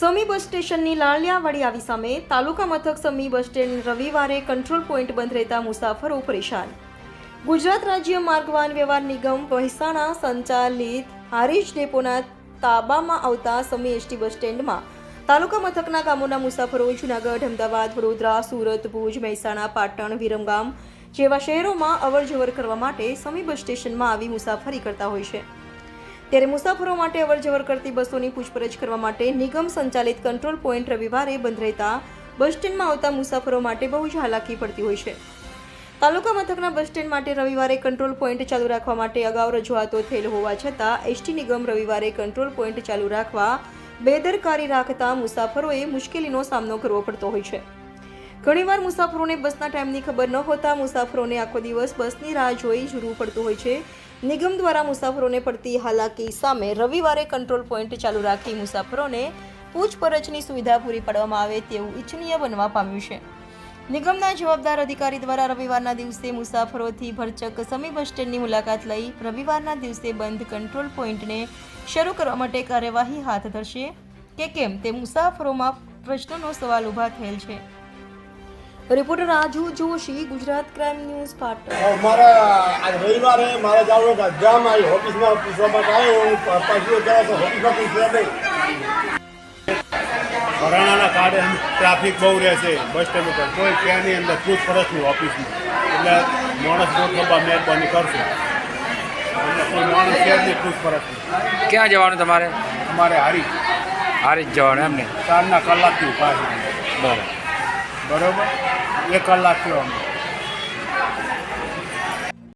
સમી બસ સ્ટેશનની લાલિયાવાડી આવી સામે તાલુકા મથક સમી બસ સ્ટેન્ડ રવિવારે કંટ્રોલ પોઈન્ટ બંધ રહેતા મુસાફરો પરેશાન। ગુજરાત રાજ્ય માર્ગ વાહન વ્યવહાર નિગમ મહેસાણા સંચાલિત હારીજ ડેપોના તાબામાં આવતા સમી એસટી બસ સ્ટેન્ડમાં તાલુકા મથકના ગામોના મુસાફરો જૂનાગઢ, અમદાવાદ, વડોદરા, સુરત, ભુજ, મહેસાણા, પાટણ, વિરમગામ જેવા શહેરોમાં અવરજવર કરવા માટે સમી બસ સ્ટેશનમાં આવી મુસાફરી કરતા હોય છે। ત્યારે મુસાફરો માટે અવરજવર કરતી બસોની પૂછપરછ કરવા માટે નિગમ સંચાલિત કંટ્રોલ પોઈન્ટ રવિવારે બંધ રહેતા બસ સ્ટેન્ડમાં આવતા મુસાફરો માટે બહુ જ હાલાકી પડતી હોય છે। તાલુકા મથકના બસ સ્ટેન્ડ માટે રવિવારે કંટ્રોલ પોઈન્ટ ચાલુ રાખવા માટે અગાઉ રજૂઆતો થયેલ હોવા છતાં એસટી નિગમ રવિવારે કંટ્રોલ પોઈન્ટ ચાલુ રાખવા બેદરકારી રાખતા મુસાફરોએ મુશ્કેલીનો સામનો કરવો પડતો હોય છે। ઘણીવાર મુસાફરોને બસના ટાઈમની ખબર ન હોતા મુસાફરોને આખો દિવસ બસની રાહ જોઈ ઝૂરવું પડતું હોય છે। નિગમ દ્વારા મુસાફરોને પડતી હાલાકી સામે રવિવારે કંટ્રોલ પોઈન્ટ ચાલુ રાખી મુસાફરોને પૂછપરછની સુવિધા પૂરી પાડવામાં આવે તેવું ઇચ્છનીય બનવા પામ્યું છે। નિગમના જવાબદાર અધિકારી દ્વારા રવિવારના દિવસે મુસાફરોથી ભરચક સમી બસ સ્ટેન્ડની મુલાકાત લઈ રવિવારના દિવસે બંધ કંટ્રોલ પોઈન્ટને શરૂ કરવા માટે કાર્યવાહી હાથ ધરશે કે કેમ તે મુસાફરોમાં પ્રશ્નોનો સવાલ ઊભા થયેલ છે। Reporter Raju Joshi, Gujarat crime news, Patan. મારા આજ રવિવારે મારે જવાનું ગામ આવી ઓફિસમાં પૂછવા માટે આવ્યો પાછું જાય તો ઓફિસમાં પૂછવા નહીં। ભરાણાના કારણે ટ્રાફિક બહુ રહેશે બસ સ્ટેન્ડ ઉપર, કોઈ ત્યાંની અંદર પૂછપરછ નહીં ઓફિસમાં, એટલે માણસ મોટો મહેરબાની કરશે એટલે કોઈ માણસ ત્યાંની પૂછપરછ નહીં। ક્યાં જવાનું તમારે? અમારે હારીજ જવાનું એમને? 4 કલાકથી ઉભા છે। બરાબર, બરોબર, 1 કલાક થયો અમને।